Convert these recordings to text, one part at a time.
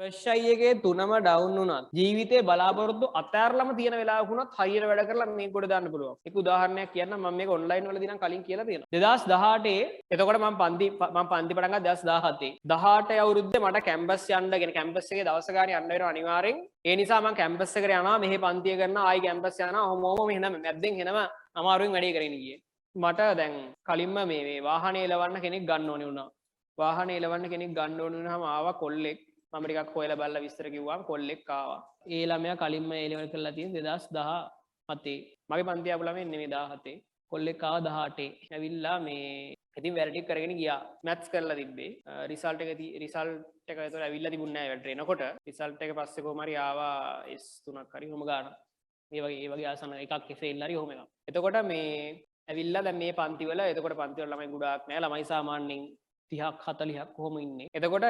Pressure එකේ 3ම down වුණත් ජීවිතේ බලාපොරොත්තු අතෑරලම තියෙන වෙලාවක වුණත් හයියට වැඩ කරලා මේක කොට දාන්න පුළුවන්. ඒක උදාහරණයක් කියන්නම් මම මේක ඔන්ලයින් වලදී නම් කලින් කියලා තියෙනවා. 2018 එතකොට මම පන්ති පටන් ගත්තා 2017. 18 අවුරුද්දේ මට කැම්පස් යන්න කියන කැම්පස් එකේ දවස් ගානේ යන්න වෙනවා අනිවාර්යෙන්. ඒ නිසා මම කැම්පස් එකට යනවා මෙහෙ පන්තිය කරනවා ආයි කැම්පස් යනවා ඔහොම මෙහෙම මැද්දෙන් එනම අමාරුවෙන් වැඩේ කරගෙන ගියේ. මට දැන් කලින්ම මේ වාහනේ එලවන්න කෙනෙක් ගන්න ඕනේ වුණා. වාහනේ එලවන්න කෙනෙක් ගන්න ඕනේ වුණාම ආවා කොල්ලෙක්. මම ටිකක් හොයලා බලලා විස්තර කිව්වාම කොල්ලෙක් ආවා. ඒ ළමයා කලින්ම ඒ ලෙවල් කරලා තියෙන 2017. මගේ පන්ති ආපු ළමයා නෙමෙයි 17. කොල්ලෙක් ආවා 18. ඇවිල්ලා මේ ඉතින් වැරදි ටික කරගෙන ගියා. මැත්ස් කරලා තිබ්බේ. රිසල්ට් එක ඒතර ඇවිල්ලා තිබුණේ නැහැ වැට් එනකොට. රිසල්ට් එක පස්සේ කොහොම හරි ආවා S3ක් හරි ඔහොම ගාන. ඒ වගේ ආසන එකක් ෆේල් හරි ඔහොම එකක්. එතකොට මේ ඇවිල්ලා දැන් මේ පන්ති වල එතකොට පන්ති වල ළමයි ගොඩාක් නැහැ. ළමයි සාමාන්‍යයෙන් 30ක් 40ක් කොහොම ඉන්නේ. එතකොට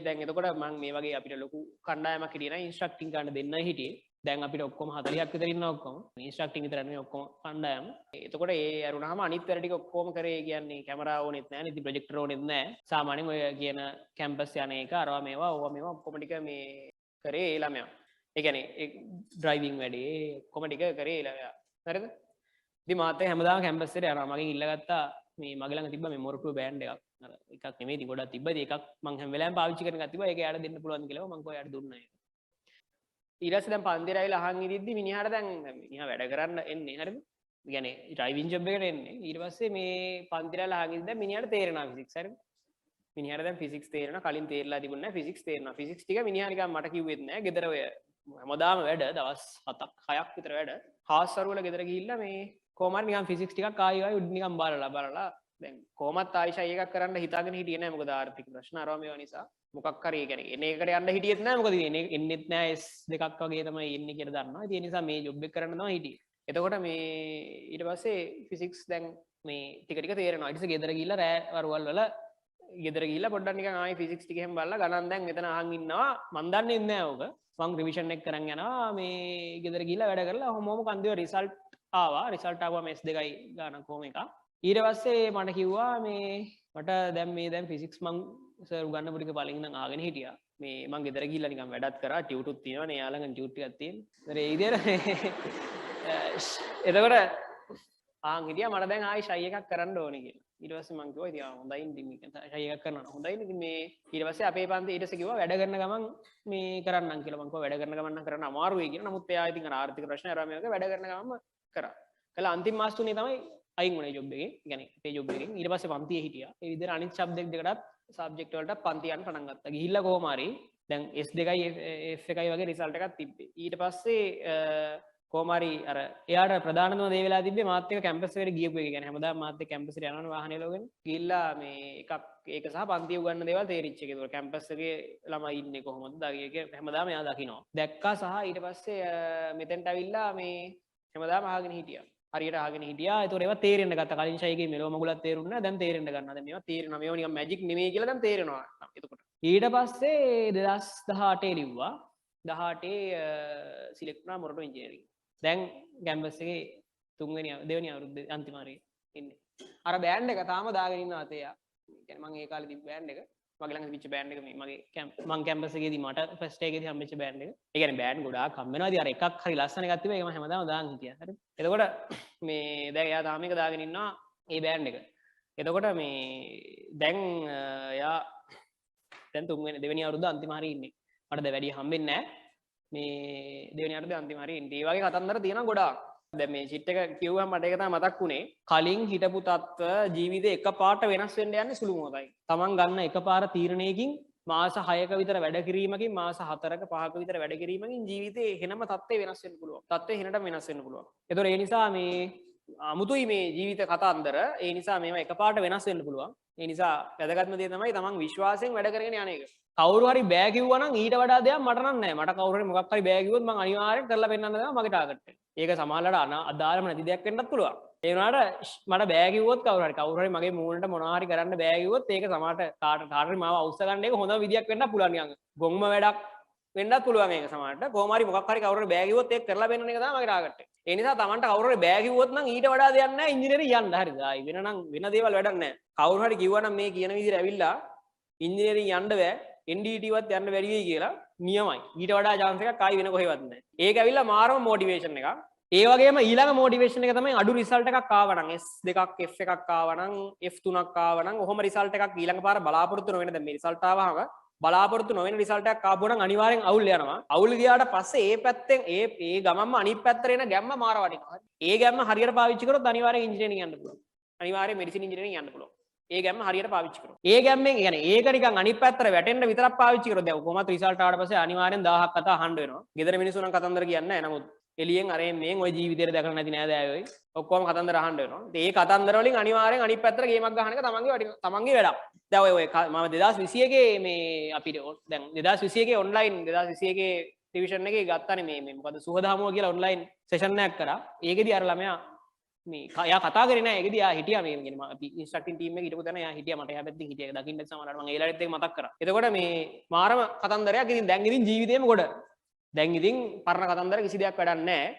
දැන් එතකොට මම මේ වගේ අපිට ලොකු කණ්ඩායමක් හිටියේ නෑ ඉන්ස්ට්‍රක්ටිං ගන්න දෙන්නයි හිටියේ. දැන් අපිට ඔක්කොම 40ක් විතර ඉන්නවා ඔක්කොම. ඉන්ස්ට්‍රක්ටිං විතර නෙමෙයි ඔක්කොම කණ්ඩායම. එතකොට ඒ ඇරුණාම අනිත් වැඩ ටික ඔක්කොම කරේ කියන්නේ කැමරාව ඕනෙත් නෑ, නිදි ප්‍රොජෙක්ටර් ඕනෙත් නෑ. සාමාන්‍යයෙන් ඔය කියන කැම්පස් යන එක අරවා මේවා ඔක්කොම ටික මේ කරේ ඒ ළමයා. ඒ කියන්නේ ඒ ඩ්‍රයිවිං වැඩේ ඔක්කොම ටික කරේ ඒ ළමයා. හරිද? ඉතින් මාත් හැමදාම කැම්පස් එකට යනවා. මගෙන් ඉල්ලගත්තා මේ මගේ ළඟ තිබ්බ මේ මොරටුව බෑන්ඩ් එකක්. අර එකක් නෙමෙයි ඉතින් ගොඩක් තිබ්බ. ඉතින් එකක් මම හැම වෙලාවෙම පාවිච්චි කරන එකක් තිබ්බා. ඒක එයාට දෙන්න පුළුවන්ද කියලා මම කොහේ යාට දුන්නා ඒක. ඊට පස්සේ දැන් පන්තියට ඇවිල්ලා අහන් ඉදිද්දි මිනිහාට දැන් මිනිහා වැඩ කරන්න එන්නේ. හරිද? ඒ කියන්නේ ඩ්‍රයිවිං ජොබ් එකට එන්නේ. ඊට පස්සේ මේ පන්තියට ඇවිල්ලා අහන් ඉදිද්දි දැන් මිනිහාට තේරෙනවා ෆිසික්ස්. හරිද? මිනිහාට දැන් ෆිසික්ස් තේරෙනවා. කලින් තේරලා තිබුණේ නැහැ. ෆිසික්ස් තේරෙනවා. ෆිසික්ස් ටික මිනිහා නිකන් මට කිව්වෙත් නැහැ. ගෙදර ඔය හැමදාම වැඩ දවස් 7ක් 6ක් විතර වැඩ. හාස්වරු වල ගෙදර ගිහිල්ලා මේ කොහොම හරි නිකන් ෆිසික්ස් ටිකක් ආයි උඩ නිකන් බලලා දැන් කොහොමත් ආයිෂා එකක් කරන්න හිතාගෙන හිටියේ නැහැ මොකද ආර්ථික ප්‍රශ්න අරවා මේවා නිසා මොකක් හරි කියන්නේ එන එකට යන්න හිටියෙත් නැහැ මොකද එන්නෙත් නැහැ S2ක් වගේ තමයි එන්නේ කියලා දන්නවා ඉතින් ඒ නිසා මේ ජොබ් එක කරන්න තමයි හිටියේ එතකොට මේ ඊට පස්සේ ෆිසික්ස් දැන් මේ ටික තේරෙනවා ඊට පස්සේ ගෙදර ගිහිල්ලා රෑ වරුවල් වල ගෙදර ගිහිල්ලා පොඩ්ඩක් නිකන් ආයි ෆිසික්ස් ටික එහෙම බලලා ගණන් දැන් මෙතන අහන් ඉන්නවා මන් දන්නේ නැහැ ඕක මම රිවිෂන් එක කරන් යනවා මේ ගෙදර ගිහිල්ලා වැඩ කරලා ඔහොම කන්දේ රිසල්ට් ආවා රිසල්ට් ආවම S2යි ගානක් කොහොම එකක් ඊට පස්සේ මට කිව්වා මේ මට දැන් ෆිසික්ස් මං සර් උගන්නපු ටික පළවෙනි ඉඳන් ආගෙන හිටියා මේ මං ගෙදර ගිහිල්ලා නිකන් වැඩත් කරා ටියුටුත් තියෙනවනේ එයා ළඟ ටියුට් ටිකක් තියෙනවා ඒ විදිහට එතකොට හිටියා මට දැන් ආයි ෂයි එකක් කරන්න ඕනේ කියලා ඊට පස්සේ මං කිව්වා ඉතින් හොඳයි ඉතින් ෂයි එකක් කරනවා හොඳයි ඉතින් මේ ඊට පස්සේ අපේ පන්ති ඊට පස්සේ කිව්වා වැඩ කරන ගමන් මේ කරන්නම් කියලා මං කිව්වා වැඩ කරන ගමන් නම් කරන්න අමාරුයි කියලා නමුත් එයා ඉතින් අර ආර්ථික ප්‍රශ්න අරම මේක වැඩ කරන ගමන්ම කරා කළා අන්තිම මාස තුනේ තමයි අයින් වුණේ ජොබ් එකෙන් يعني අපේ ජොබ් එකෙන් ඊට පස්සේ පන්තියේ හිටියා ඒ විදිහට අනිත් සබ්ජෙක්ට් දෙකටත් සබ්ජෙක්ට් වලට පන්ති යන්න පටන් ගත්තා ගිහිල්ලා කොහොම හරි දැන් S2යි F1යි වගේ රිසල්ට් එකක් තිබ්බේ ඊට පස්සේ කොහොම හරි අර එයාට ප්‍රධානම දේ වෙලා තිබ්බේ මාත් එක්ක කැම්පස් එකට ගියපු එක يعني හැමදාම මාත් එක්ක කැම්පස් එකට යනවනේ වාහනේ ලෝගෙන ගිහිල්ලා මේ ඒක සහ පන්ති උගන්න දේවල් තේරිච්ච එක ඒක කැම්පස් එකේ ළමයි ඉන්නේ කොහොමද ඒක හැමදාම එයා දකිනවා දැක්කා සහ ඊට පස්සේ මෙතෙන්ට ඇවිල්ලා මේ හැමදාම අහගෙන හිටියා හරියට අහගෙන හිටියා ඒතකොට ඒවා තේරෙන්න ගත්තා කලින් ෂයිගේ මෙලොව මගුලක් තේරුන්නේ නැහැ දැන් තේරෙන්න ගන්නවා දැන් මේවා තේරෙනවා මේවා නිකන් මැජික් නෙමෙයි කියලා දැන් තේරෙනවා එතකොට ඊට පස්සේ 2018 ලිව්වා 18 සිලෙක්ට් වුණා මොරටු ඉන්ජිනියරිං දැන් කැම්පස් එකේ දෙවෙනි අවුරුද්දේ අන්තිම හරිය ඉන්නේ අර බෑන්ඩ් එක තාම දාගෙන ඉන්නවා අතේ යා කියන්නේ මම ඒ කාලේ තිබ්බ බෑන්ඩ් එක මගේ ළඟ තිබිච්ච බෑන්ඩ් එක මේ මගේ මං කැම්පස් එකේදී මට ෆස්ට් එකේදී හම්බෙච්ච බෑන්ඩ් එක. ඒ කියන්නේ බෑන්ඩ් ගොඩාක් හම්බ වෙනවා. ඉතින් අර එකක් හරි ලස්සන එකක් තිබ්බා. ඒක මම හැමදාම දාන් හිටියා. හරිද? එතකොට මේ දැන් එයා තාම එක දාගෙන ඉන්නවා මේ බෑන්ඩ් එක. එතකොට මේ දැන් එයා දැන් දෙවෙනි අවුරුද්ද අන්තිම හරිය ඉන්නේ. මට දැන් වැඩි හම්බෙන්නේ නැහැ. මේ දෙවෙනි අවුරුද්දේ අන්තිම හරිය ඉන්නේ. ඒ වගේ කතන්දර තියෙනවා ගොඩාක්. දැන් මේ චිට් එක කිව්වම මට ඒක තමයි මතක් වුනේ. කලින් හිටපු තත්ත්ව ජීවිතේ එකපාරට වෙනස් වෙන්න යන්නේ සුළු මොහොතයි. Taman ගන්න එකපාර තීරණයකින් මාස 6ක විතර වැඩ කිරීමකින් මාස 4ක 5ක විතර වැඩ කිරීමකින් ජීවිතේ එහෙනම තත්ත්වේ වෙනස් වෙන්න පුළුවන්. තත්ත්වේ එහෙනටම වෙනස් වෙන්න පුළුවන්. ඒතොර ඒ නිසා මේ අමුතුයි මේ ජීවිත කතාන්දර. ඒ නිසා මේවා එකපාරට වෙනස් වෙන්න පුළුවන්. ඒ නිසා වැදගත්ම දේ තමයි Taman විශ්වාසයෙන් වැඩ කරගෙන යන එක. කවුරු හරි බෑ කිව්වා නම් ඊට වඩා දෙයක් මට නම් නැහැ. මට කවුරු හරි මොකක් හරි බෑ කිව්වොත් මම අනිවාර්යෙන් කරලා පෙන්නන්න තමයි මගේ ටාගට් එක. ඒක සමහරවල්ලාට අදාළම නැති දෙයක් වෙන්නත් පුළුවන්. ඒ වුණාට මට බෑ කිව්වොත් කවුරු හරි මගේ මූණට මොනවා හරි කරන්න බෑ කිව්වොත් ඒක සමහරට කාට හරි මාව අවශ්‍ය ගන්න එක හොඳ විදියක් වෙන්නත් පුළුවන් නිකන්. ගොම්ම වැඩක් වෙන්නත් පුළුවන් මේක සමහරට. කොහොම හරි මොකක් හරි කවුරු හරි බෑ කිව්වොත් ඒක කරලා පෙන්නන එක තමයි මගේ ටාගට් එක. ඒ නිසා Tamanට කවුරු හරි බෑ කිව්වොත් නම් ඊට වඩා දෙයක් නැහැ ඉංජිනේරින් යන්න. හරිද? ආයි වෙන දේවල් වැඩක් නැහැ. කවුරු හරි කිව්වා නම් මේ කියන විදිහට ඇවිල්ලා ඉංජිනේරින් යන්න බෑ. NDT වත් යන්න බැරි වෙයි කියලා නියමයි. ඊට වඩා chance එකක් ආයි වෙන කොහෙවත් නැහැ. ඒක ඇවිල්ලා මාරම මොටිවේෂන් එකක්. ඒ වගේම ඊළඟ මොටිවේෂන් එක තමයි අඩු රිසල්ට් එකක් ආවනම් S2ක් F1ක් ආවනම් F3ක් ආවනම් ඔහොම රිසල්ට් එකක් ඊළඟ පාර බලාපොරොත්තු නොවෙන දැන් මේ රිසල්ට් ආවහම බලාපොරොත්තු නොවෙන රිසල්ට් එකක් ආවොනම් අනිවාර්යෙන් අවුල් යනවා. අවුල් ගියාට පස්සේ ඒ පැත්තෙන් ඒ ගමන්ම අනිත් පැත්තට එන ගැම්ම මාර වටිනවා. ඒ ගැම්ම හරියට පාවිච්චි කරොත් අනිවාර්යෙන් ඉන්ජිනියරින් යන්න පුළුවන්. අනිවාර්යෙන් මෙඩිසින් ඉන්ජිනියරින් යන්න පුළුවන්. ඒ ගැම්ම හරියට පාවිච්චි කරොත්. ඒ ගැම්මෙන් يعني ඒක නිකන් අනිත් පැත්තට වැටෙන්න විතරක් පාවිච්චි කරොත් දැන් කොහොමද රිසල්ට් ආවට පස්සේ අනිවාර්යෙන් 1000ක් කතා අහන්න වෙනවා. ගෙදර මිනිස්සු නම් කතන්දර කියන්නේ නැහැ. නමුත් එළියෙන් අරේ මේන් ওই ජීවිතේට දැකලා නැති නෑ දෑයෝයි. ඔක්කොම කතන්දර අහන්න වෙනවා. ඒ කතන්දර වලින් අනිවාර්යෙන් අනිත් පැත්තට ගේමක් ගහන එක තමන්ගේ වැඩක්. දැන් ඔය මම 2021 මේ අපිට දැන් 2021 ඔන්ලයින් 2021 ඩිවිෂන් එකේ ගත්තානේ මේ මොකද සුහදාමුව කියලා ඔන්ලයින් සෙෂන් එකක් කරා. ඒකෙදි අර ළමයා මේ එයා කතා කරේ නෑ. ඒකෙදි එයා හිටියා මේ කියන්නේ අපි ඉන්ස්ට්‍රක්ටින් ටීම් එකේ හිටපු තැන එයා හිටියා. මට එයා පැත්තෙන් හිටියා. දකින්න සමහරවිට මම ඒ ලාලෙත් එක මතක් කරා. එතකොට මේ මාරම කතන්දරයක්. ඉතින් දැන් ඉතින් ජීවිතේම ගොඩ. දැන් ඉතින් පරණ කතන්දර කිසි දෙයක් වැඩක් නෑ.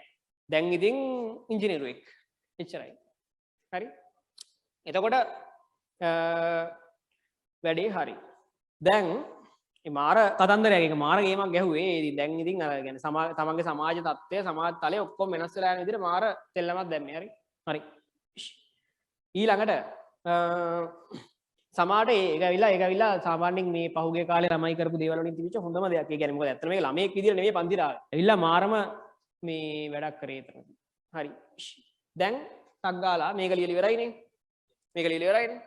දැන් ඉතින් ඉංජිනේරුවෙක්. එච්චරයි. හරි. එතකොට වැඩේ හරි. දැන් මේ මාර කතන්දරයක් එක මාර ගේමක් ගැහුවේ. ඉතින් දැන් ඉතින් අර කියන්නේ තමන්ගේ සමාජ තත්ත්වය සමාජ තලය ඔක්කොම වෙනස් වෙලා යන විදිහට මාර තෙල්ලමක් දැම්මේ. හරි. හරි. ඊළඟට සමාජයට ඒක ඇවිල්ලා සාමාන්‍යයෙන් මේ පහුගිය කාලේ ළමයි කරපු දේවල් වලින් තිබිච්ච හොඳම දෙයක්. ඒ කියන්නේ මොකද ඇත්තට මේක ළමයෙක් විදිහට නෙමෙයි පන්තිට ආවේ. ඇවිල්ලා මාරම මේ වැඩක් කරේ එතන. හරි. දැන් ටක් ගාලා මේක ලියලා ඉවරයිනේ. මේක ලියලා ඉවරයිනේ.